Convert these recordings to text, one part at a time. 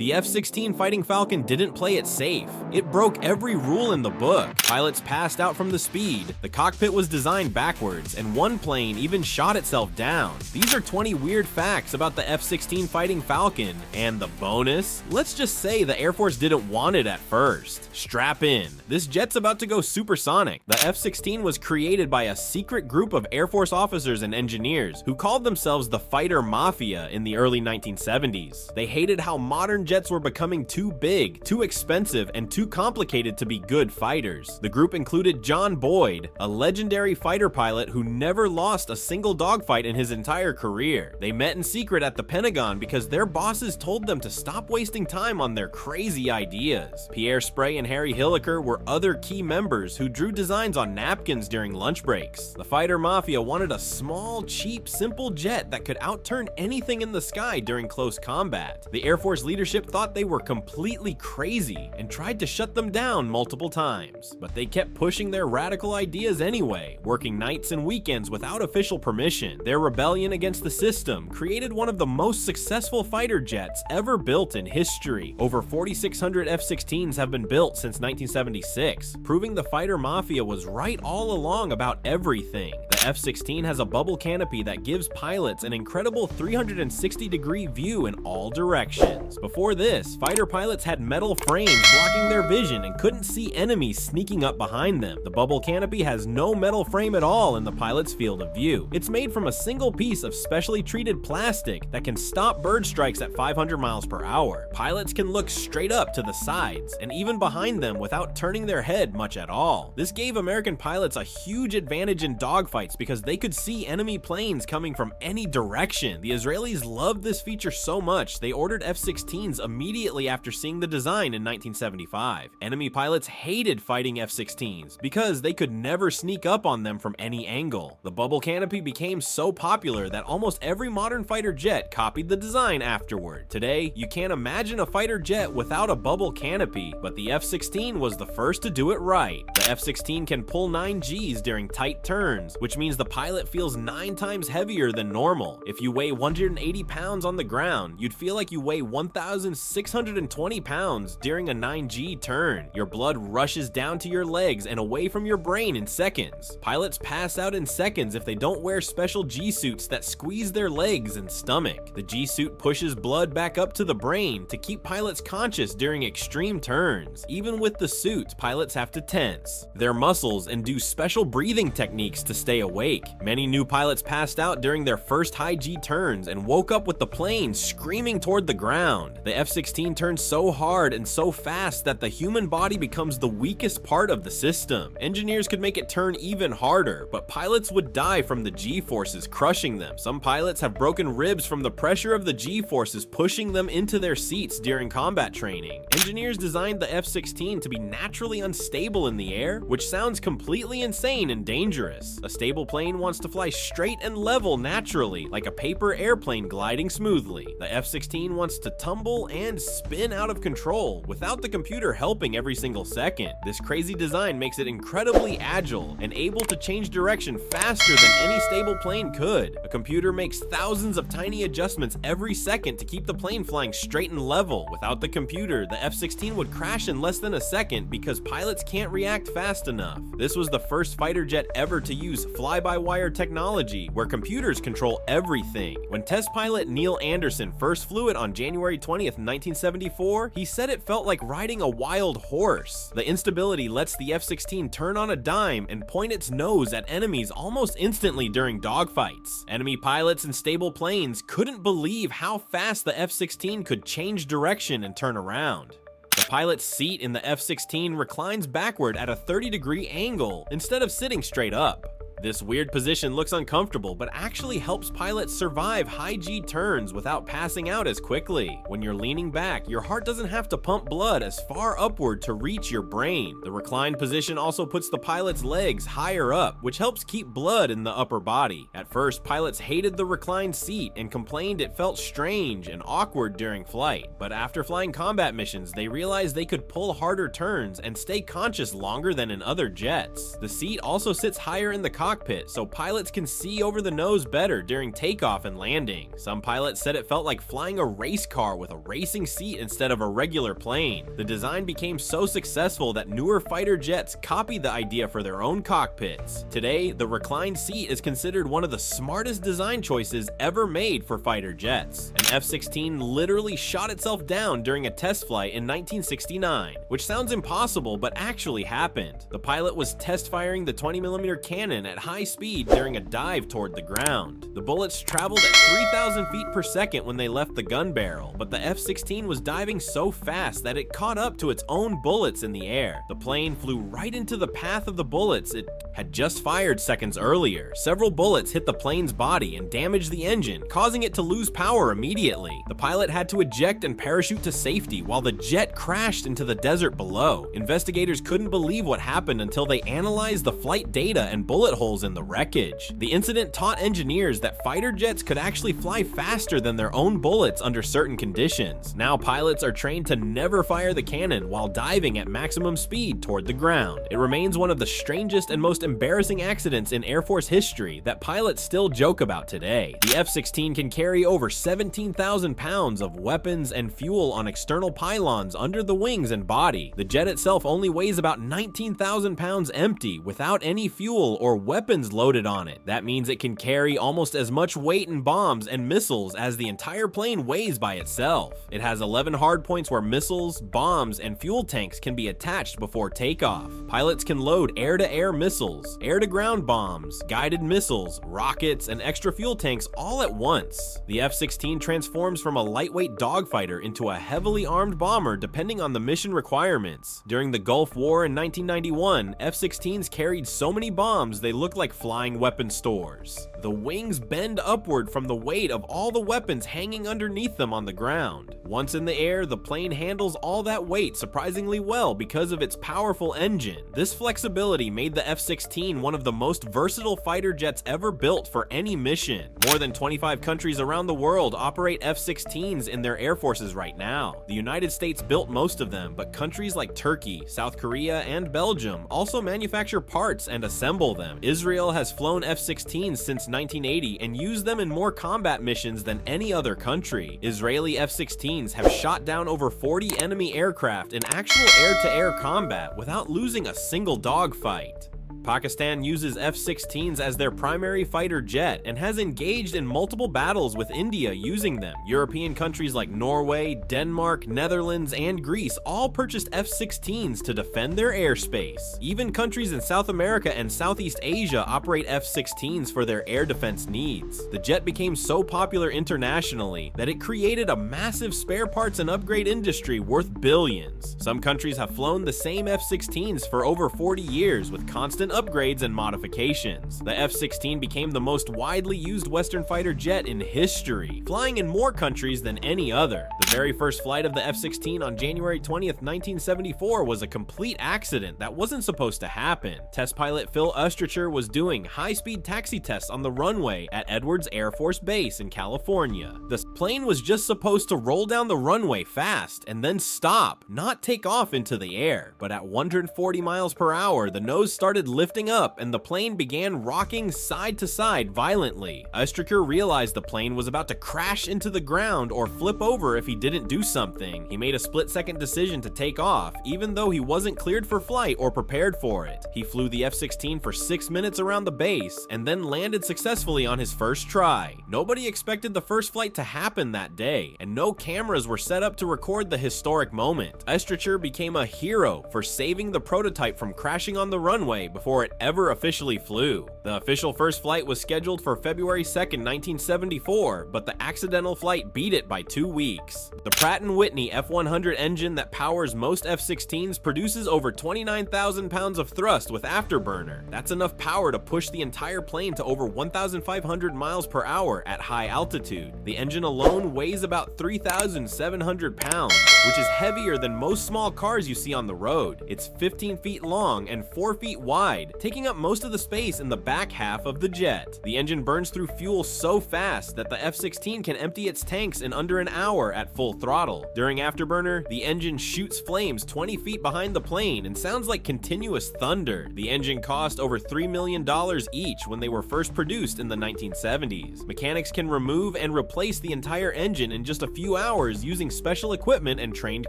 The F-16 fighting Falcon didn't play it safe. It broke every rule in the book. Pilots passed out from the speed, the cockpit was designed backwards, and one plane even shot itself down. These are 20 weird facts about the F-16 fighting Falcon, and the bonus? Let's just say the Air Force didn't want it at first. Strap in. This jet's about to go supersonic. The F-16 was created by a secret group of Air Force officers and engineers who called themselves the Fighter Mafia in the early 1970s. They hated how modern jets were becoming too big, too expensive, and too complicated to be good fighters. The group included John Boyd, a legendary fighter pilot who never lost a single dogfight in his entire career. They met in secret at the Pentagon because their bosses told them to stop wasting time on their crazy ideas. Pierre Sprey and Harry Hilliker were other key members who drew designs on napkins during lunch breaks. The Fighter Mafia wanted a small, cheap, simple jet that could outturn anything in the sky during close combat. The Air Force leadership thought they were completely crazy and tried to shut them down multiple times. But they kept pushing their radical ideas anyway, working nights and weekends without official permission. Their rebellion against the system created one of the most successful fighter jets ever built in history. Over 4,600 F-16s have been built since 1976, proving the Fighter Mafia was right all along about everything. The F-16 has a bubble canopy that gives pilots an incredible 360-degree view in all directions. Before this, fighter pilots had metal frames blocking their vision and couldn't see enemies sneaking up behind them. The bubble canopy has no metal frame at all in the pilot's field of view. It's made from a single piece of specially treated plastic that can stop bird strikes at 500 miles per hour. Pilots can look straight up to the sides and even behind them without turning their head much at all. This gave American pilots a huge advantage in dogfights because they could see enemy planes coming from any direction. The Israelis loved this feature so much they ordered F-16s immediately after seeing the design in 1975. Enemy pilots hated fighting F-16s because they could never sneak up on them from any angle. The bubble canopy became so popular that almost every modern fighter jet copied the design afterward. Today, you can't imagine a fighter jet without a bubble canopy, but the F-16 was the first to do it right. The F-16 can pull 9 Gs during tight turns, which means the pilot feels 9 times heavier than normal. If you weigh 180 pounds on the ground, you'd feel like you weigh 1,620 pounds during a 9G turn. Your blood rushes down to your legs and away from your brain in seconds. Pilots pass out in seconds if they don't wear special G-suits that squeeze their legs and stomach. The G-suit pushes blood back up to the brain to keep pilots conscious during extreme turns. Even with the suit, pilots have to tense their muscles and do special breathing techniques to stay awake. Many new pilots passed out during their first high G turns and woke up with the plane screaming toward the ground. The F-16 turns so hard and so fast that the human body becomes the weakest part of the system. Engineers could make it turn even harder, but pilots would die from the G-forces crushing them. Some pilots have broken ribs from the pressure of the G-forces pushing them into their seats during combat training. Engineers designed the F-16 to be naturally unstable in the air, which sounds completely insane and dangerous. A stable plane wants to fly straight and level naturally, like a paper airplane gliding smoothly. The F-16 wants to tumble and spin out of control without the computer helping every single second. This crazy design makes it incredibly agile and able to change direction faster than any stable plane could. A computer makes thousands of tiny adjustments every second to keep the plane flying straight and level. Without the computer, the F-16 would crash in less than a second because pilots can't react fast enough. This was the first fighter jet ever to use fly-by-wire technology, where computers control everything. When test pilot Neil Anderson first flew it on January 20th, 1974, he said it felt like riding a wild horse. The instability lets the F-16 turn on a dime and point its nose at enemies almost instantly during dogfights. Enemy pilots in stable planes couldn't believe how fast the F-16 could change direction and turn around. The pilot's seat in the F-16 reclines backward at a 30-degree angle instead of sitting straight up. This weird position looks uncomfortable, but actually helps pilots survive high G turns without passing out as quickly. When you're leaning back, your heart doesn't have to pump blood as far upward to reach your brain. The reclined position also puts the pilot's legs higher up, which helps keep blood in the upper body. At first, pilots hated the reclined seat and complained it felt strange and awkward during flight. But after flying combat missions, they realized they could pull harder turns and stay conscious longer than in other jets. The seat also sits higher in the cockpit, cockpit so pilots can see over the nose better during takeoff and landing. Some pilots said it felt like flying a race car with a racing seat instead of a regular plane. The design became so successful that newer fighter jets copied the idea for their own cockpits. Today, the reclined seat is considered one of the smartest design choices ever made for fighter jets. An F-16 literally shot itself down during a test flight in 1969, which sounds impossible but actually happened. The pilot was test firing the 20mm cannon at high speed during a dive toward the ground. The bullets traveled at 3,000 feet per second when they left the gun barrel, but the F-16 was diving so fast that it caught up to its own bullets in the air. The plane flew right into the path of the bullets it had just fired seconds earlier. Several bullets hit the plane's body and damaged the engine, causing it to lose power immediately. The pilot had to eject and parachute to safety while the jet crashed into the desert below. Investigators couldn't believe what happened until they analyzed the flight data and bullet holes in the wreckage. The incident taught engineers that fighter jets could actually fly faster than their own bullets under certain conditions. Now pilots are trained to never fire the cannon while diving at maximum speed toward the ground. It remains one of the strangest and most embarrassing accidents in Air Force history that pilots still joke about today. The F-16 can carry over 17,000 pounds of weapons and fuel on external pylons under the wings and body. The jet itself only weighs about 19,000 pounds empty without any fuel or weapons loaded on it. That means it can carry almost as much weight in bombs and missiles as the entire plane weighs by itself. It has 11 hardpoints where missiles, bombs, and fuel tanks can be attached before takeoff. Pilots can load air-to-air missiles, air-to-ground bombs, guided missiles, rockets, and extra fuel tanks all at once. The F-16 transforms from a lightweight dogfighter into a heavily armed bomber depending on the mission requirements. During the Gulf War in 1991, F-16s carried so many bombs they looked like flying weapon stores. The wings bend upward from the weight of all the weapons hanging underneath them on the ground. Once in the air, the plane handles all that weight surprisingly well because of its powerful engine. This flexibility made the F-16 one of the most versatile fighter jets ever built for any mission. More than 25 countries around the world operate F-16s in their air forces right now. The United States built most of them, but countries like Turkey, South Korea, and Belgium also manufacture parts and assemble them. Israel has flown F-16s since 1980 and used them in more combat missions than any other country. Israeli F-16s have shot down over 40 enemy aircraft in actual air-to-air combat without losing a single dogfight. Pakistan uses F-16s as their primary fighter jet and has engaged in multiple battles with India using them. European countries like Norway, Denmark, Netherlands, and Greece all purchased F-16s to defend their airspace. Even countries in South America and Southeast Asia operate F-16s for their air defense needs. The jet became so popular internationally that it created a massive spare parts and upgrade industry worth billions. Some countries have flown the same F-16s for over 40 years with constant upgrades and modifications. The F-16 became the most widely used Western fighter jet in history, flying in more countries than any other. The very first flight of the F-16 on January 20th, 1974 was a complete accident that wasn't supposed to happen. Test pilot Phil Ustracher was doing high-speed taxi tests on the runway at Edwards Air Force Base in California. The plane was just supposed to roll down the runway fast and then stop, not take off into the air. But at 140 miles per hour, the nose started lifting up and the plane began rocking side to side violently. Ustracher realized the plane was about to crash into the ground or flip over if he didn't do something. He made a split-second decision to take off, even though he wasn't cleared for flight or prepared for it. He flew the F-16 for 6 minutes around the base and then landed successfully on his first try. Nobody expected the first flight to happen that day, and no cameras were set up to record the historic moment. Ustracher became a hero for saving the prototype from crashing on the runway before it ever officially flew. The official first flight was scheduled for February 2nd, 1974, but the accidental flight beat it by 2 weeks. The Pratt & Whitney F-100 engine that powers most F-16s produces over 29,000 pounds of thrust with afterburner. That's enough power to push the entire plane to over 1,500 miles per hour at high altitude. The engine alone weighs about 3,700 pounds, which is heavier than most small cars you see on the road. It's 15 feet long and 4 feet wide, side, taking up most of the space in the back half of the jet. The engine burns through fuel so fast that the F-16 can empty its tanks in under an hour at full throttle. During afterburner, the engine shoots flames 20 feet behind the plane and sounds like continuous thunder. The engine cost over $3 million each when they were first produced in the 1970s. Mechanics can remove and replace the entire engine in just a few hours using special equipment and trained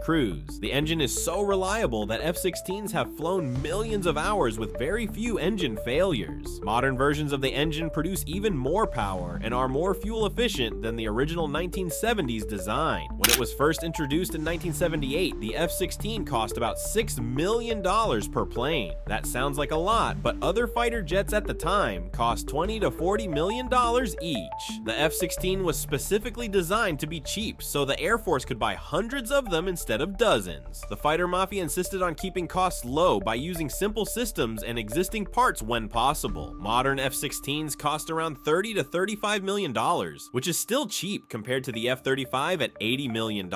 crews. The engine is so reliable that F-16s have flown millions of hours with very few engine failures. Modern versions of the engine produce even more power and are more fuel efficient than the original 1970s design. When it was first introduced in 1978, the F-16 cost about $6 million per plane. That sounds like a lot, but other fighter jets at the time cost $20 to $40 million each. The F-16 was specifically designed to be cheap, so the Air Force could buy hundreds of them instead of dozens. The Fighter Mafia insisted on keeping costs low by using simple systems and existing parts when possible. Modern F-16s cost around $30 to $35 million, which is still cheap compared to the F-35 at $80 million.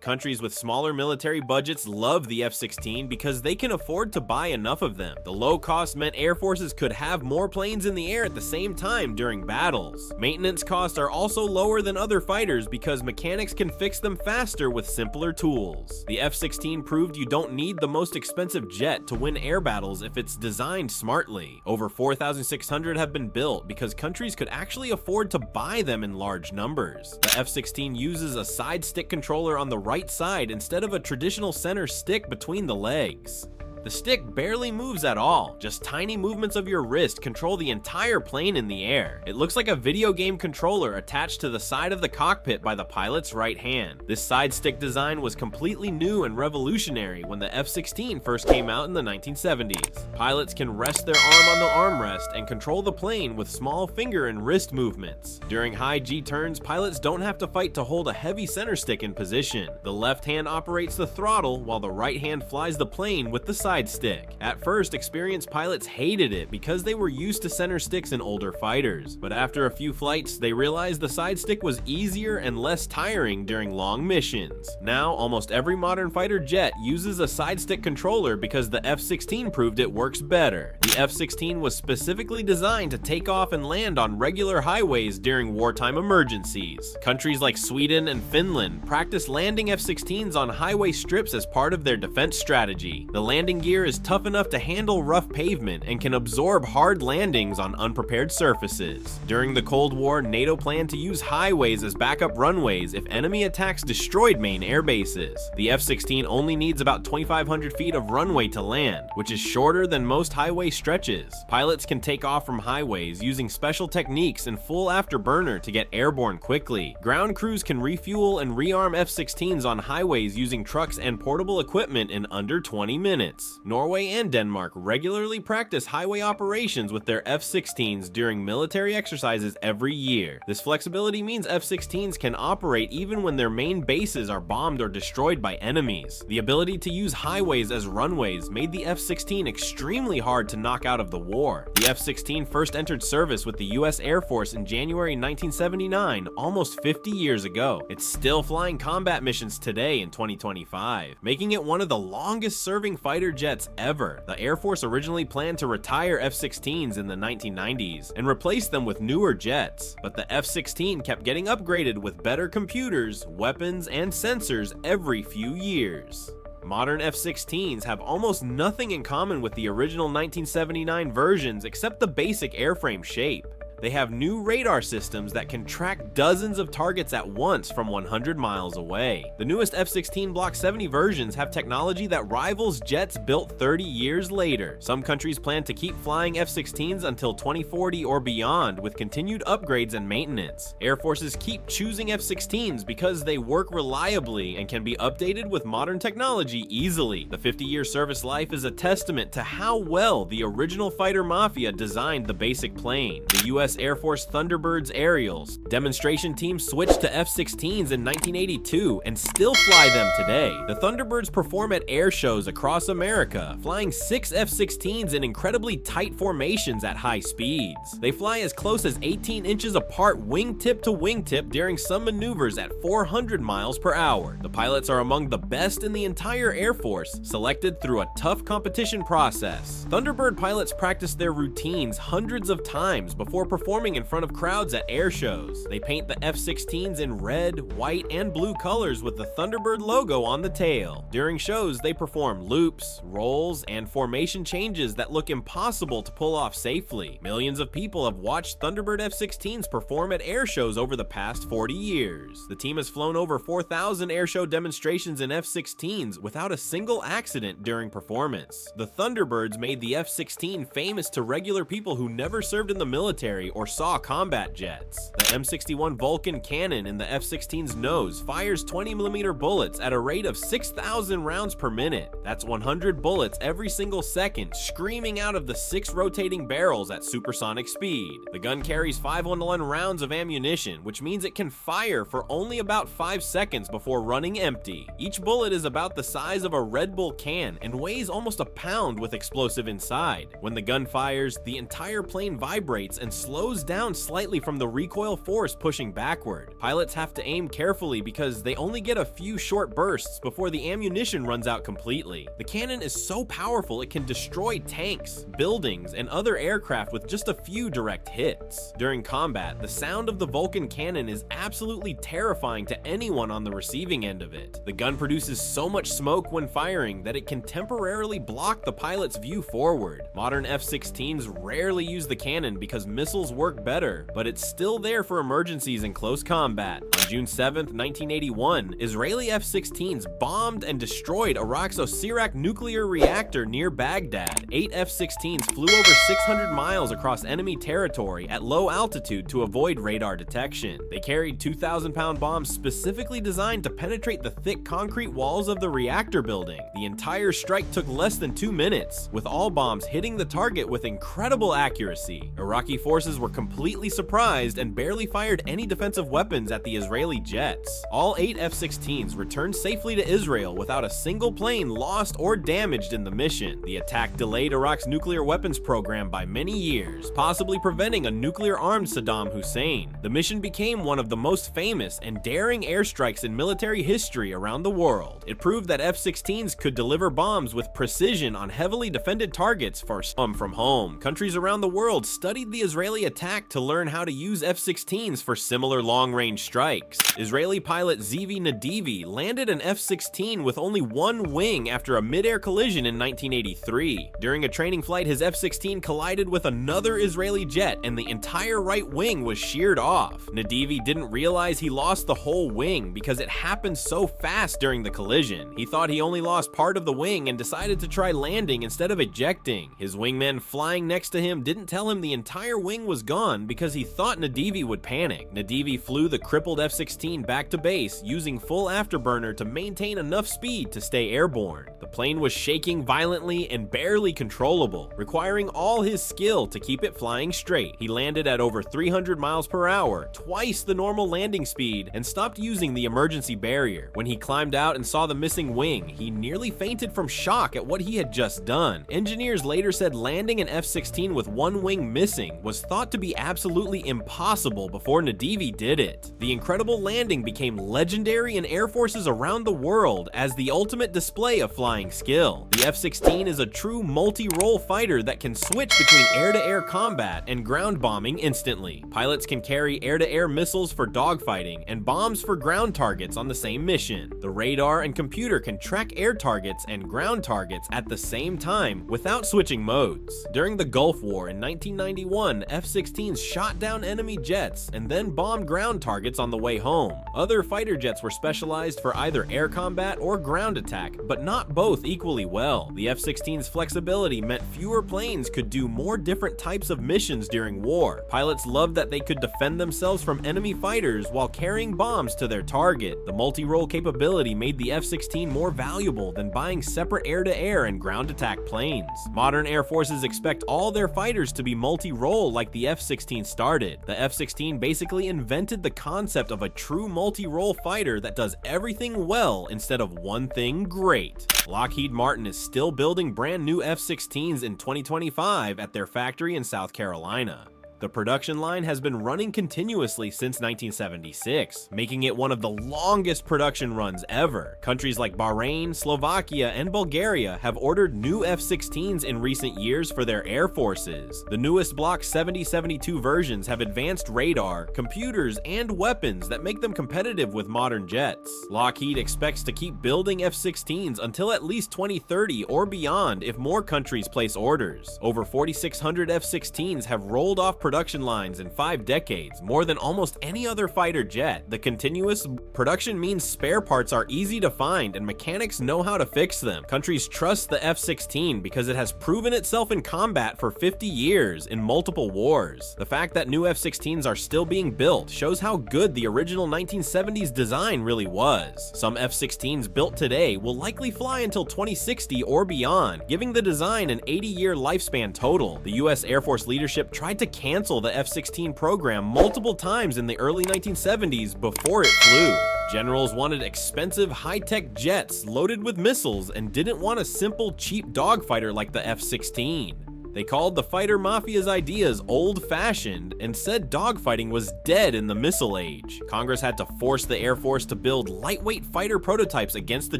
Countries with smaller military budgets love the F-16 because they can afford to buy enough of them. The low cost meant air forces could have more planes in the air at the same time during battles. Maintenance costs are also lower than other fighters because mechanics can fix them faster with simpler tools. The F-16 proved you don't need the most expensive jet to win air battles if it's designed smartly. Over 4,600 have been built because countries could actually afford to buy them in large numbers. The F-16 uses a side stick controller on the right side instead of a traditional center stick between the legs. The stick barely moves at all, just tiny movements of your wrist control the entire plane in the air. It looks like a video game controller attached to the side of the cockpit by the pilot's right hand. This side stick design was completely new and revolutionary when the F-16 first came out in the 1970s. Pilots can rest their arm on the armrest and control the plane with small finger and wrist movements. During high G turns, pilots don't have to fight to hold a heavy center stick in position. The left hand operates the throttle while the right hand flies the plane with the side stick. At first, experienced pilots hated it because they were used to center sticks in older fighters, but after a few flights, they realized the side stick was easier and less tiring during long missions. Now, almost every modern fighter jet uses a side stick controller because the F-16 proved it works better. The F-16 was specifically designed to take off and land on regular highways during wartime emergencies. Countries like Sweden and Finland practice landing F-16s on highway strips as part of their defense strategy. The landing gear is tough enough to handle rough pavement and can absorb hard landings on unprepared surfaces. During the Cold War, NATO planned to use highways as backup runways if enemy attacks destroyed main air bases. The F-16 only needs about 2,500 feet of runway to land, which is shorter than most highway stretches. Pilots can take off from highways using special techniques and full afterburner to get airborne quickly. Ground crews can refuel and rearm F-16s on highways using trucks and portable equipment in under 20 minutes. Norway and Denmark regularly practice highway operations with their F-16s during military exercises every year. This flexibility means F-16s can operate even when their main bases are bombed or destroyed by enemies. The ability to use highways as runways made the F-16 extremely hard to knock out of the war. The F-16 first entered service with the US Air Force in January 1979, almost 50 years ago. It's still flying combat missions today in 2025, making it one of the longest serving fighter jets ever. The Air Force originally planned to retire F-16s in the 1990s and replace them with newer jets, but the F-16 kept getting upgraded with better computers, weapons, and sensors every few years. Modern F-16s have almost nothing in common with the original 1979 versions except the basic airframe shape. They have new radar systems that can track dozens of targets at once from 100 miles away. The newest F-16 Block 70 versions have technology that rivals jets built 30 years later. Some countries plan to keep flying F-16s until 2040 or beyond with continued upgrades and maintenance. Air forces keep choosing F-16s because they work reliably and can be updated with modern technology easily. The 50-year service life is a testament to how well the original Fighter Mafia designed the basic plane. The US U.S. Air Force Thunderbird's aerials. Demonstration teams switched to F-16s in 1982 and still fly them today. The Thunderbirds perform at air shows across America, flying 6 F-16s in incredibly tight formations at high speeds. They fly as close as 18 inches apart wingtip to wingtip during some maneuvers at 400 miles per hour. The pilots are among the best in the entire Air Force, selected through a tough competition process. Thunderbird pilots practice their routines hundreds of times before performing in front of crowds at air shows. They paint the F-16s in red, white, and blue colors with the Thunderbird logo on the tail. During shows, they perform loops, rolls, and formation changes that look impossible to pull off safely. Millions of people have watched Thunderbird F-16s perform at air shows over the past 40 years. The team has flown over 4,000 airshow demonstrations in F-16s without a single accident during performance. The Thunderbirds made the F-16 famous to regular people who never served in the military or saw combat jets. The M61 Vulcan cannon in the F-16's nose fires 20mm bullets at a rate of 6,000 rounds per minute. That's 100 bullets every single second, screaming out of the 6 rotating barrels at supersonic speed. The gun carries 511 rounds of ammunition, which means it can fire for only about 5 seconds before running empty. Each bullet is about the size of a Red Bull can and weighs almost a pound with explosive inside. When the gun fires, the entire plane vibrates and slows down slightly from the recoil force pushing backward. Pilots have to aim carefully because they only get a few short bursts before the ammunition runs out completely. The cannon is so powerful it can destroy tanks, buildings, and other aircraft with just a few direct hits. During combat, the sound of the Vulcan cannon is absolutely terrifying to anyone on the receiving end of it. The gun produces so much smoke when firing that it can temporarily block the pilot's view forward. Modern F-16s rarely use the cannon because missiles work better, but it's still there for emergencies in close combat. On June 7, 1981, Israeli F-16s bombed and destroyed Iraq's Osirak nuclear reactor near Baghdad. 8 F-16s flew over 600 miles across enemy territory at low altitude to avoid radar detection. They carried 2,000-pound bombs specifically designed to penetrate the thick concrete walls of the reactor building. The entire strike took less than 2 minutes, with all bombs hitting the target with incredible accuracy. Iraqi forces were completely surprised and barely fired any defensive weapons at the Israeli jets. All 8 F-16s returned safely to Israel without a single plane lost or damaged in the mission. The attack delayed Iraq's nuclear weapons program by many years, possibly preventing a nuclear-armed Saddam Hussein. The mission became one of the most famous and daring airstrikes in military history around the world. It proved that F-16s could deliver bombs with precision on heavily defended targets far from home. Countries around the world studied the Israeli attack to learn how to use F-16s for similar long-range strikes. Israeli pilot Zevi Nadivi landed an F-16 with only one wing after a mid-air collision in 1983. During a training flight, his F-16 collided with another Israeli jet and the entire right wing was sheared off. Nadivi didn't realize he lost the whole wing because it happened so fast during the collision. He thought he only lost part of the wing and decided to try landing instead of ejecting. His wingman flying next to him didn't tell him the entire wing was gone because he thought Nadivi would panic. Nadivi flew the crippled F-16 back to base using full afterburner to maintain enough speed to stay airborne. The plane was shaking violently and barely controllable, requiring all his skill to keep it flying straight. He landed at over 300 miles per hour, twice the normal landing speed, and stopped using the emergency barrier. When he climbed out and saw the missing wing, he nearly fainted from shock at what he had just done. Engineers later said landing an F-16 with one wing missing was thought to be absolutely impossible before Nadivi did it. The incredible landing became legendary in air forces around the world as the ultimate display of flying skill. The F-16 is a true multi-role fighter that can switch between air-to-air combat and ground bombing instantly. Pilots can carry air-to-air missiles for dogfighting and bombs for ground targets on the same mission. The radar and computer can track air targets and ground targets at the same time without switching modes. During the Gulf War in 1991, F-16s shot down enemy jets and then bombed ground targets on the way home. Other fighter jets were specialized for either air combat or ground attack, but not both equally well. The F-16's flexibility meant fewer planes could do more different types of missions during war. Pilots loved that they could defend themselves from enemy fighters while carrying bombs to their target. The multi-role capability made the F-16 more valuable than buying separate air-to-air and ground attack planes. Modern air forces expect all their fighters to be multi-role like the the F-16 started. The F-16 basically invented the concept of a true multi-role fighter that does everything well instead of one thing great. Lockheed Martin is still building brand new F-16s in 2025 at their factory in South Carolina. The production line has been running continuously since 1976, making it one of the longest production runs ever. Countries like Bahrain, Slovakia, and Bulgaria have ordered new F-16s in recent years for their air forces. The newest Block 7072 versions have advanced radar, computers, and weapons that make them competitive with modern jets. Lockheed expects to keep building F-16s until at least 2030 or beyond if more countries place orders. Over 4,600 F-16s have rolled off production lines in 5 decades, more than almost any other fighter jet. The continuous production means spare parts are easy to find and mechanics know how to fix them. Countries trust the F-16 because it has proven itself in combat for 50 years in multiple wars. The fact that new F-16s are still being built shows how good the original 1970s design really was. Some F-16s built today will likely fly until 2060 or beyond, giving the design an 80-year lifespan total. The US Air Force leadership tried to cancel the F-16 program multiple times in the early 1970s before it flew. Generals wanted expensive, high-tech jets loaded with missiles and didn't want a simple, cheap dogfighter like the F-16. They called the Fighter Mafia's ideas old-fashioned and said dogfighting was dead in the missile age. Congress had to force the Air Force to build lightweight fighter prototypes against the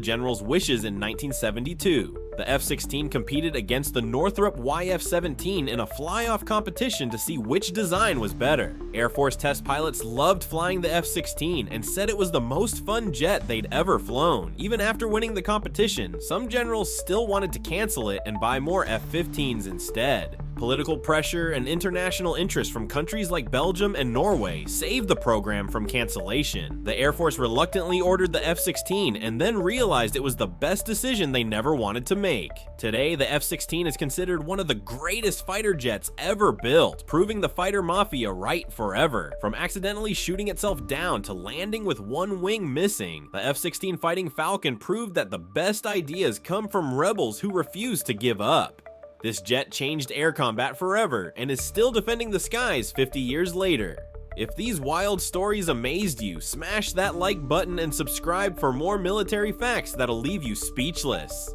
general's wishes in 1972. The F-16 competed against the Northrop YF-17 in a fly-off competition to see which design was better. Air Force test pilots loved flying the F-16 and said it was the most fun jet they'd ever flown. Even after winning the competition, some generals still wanted to cancel it and buy more F-15s instead. Political pressure and international interest from countries like Belgium and Norway saved the program from cancellation. The Air Force reluctantly ordered the F-16 and then realized it was the best decision they never wanted to make. Today, the F-16 is considered one of the greatest fighter jets ever built, proving the Fighter Mafia right forever. From accidentally shooting itself down to landing with one wing missing, the F-16 fighting Falcon proved that the best ideas come from rebels who refuse to give up. This jet changed air combat forever and is still defending the skies 50 years later. If these wild stories amazed you, smash that like button and subscribe for more military facts that'll leave you speechless.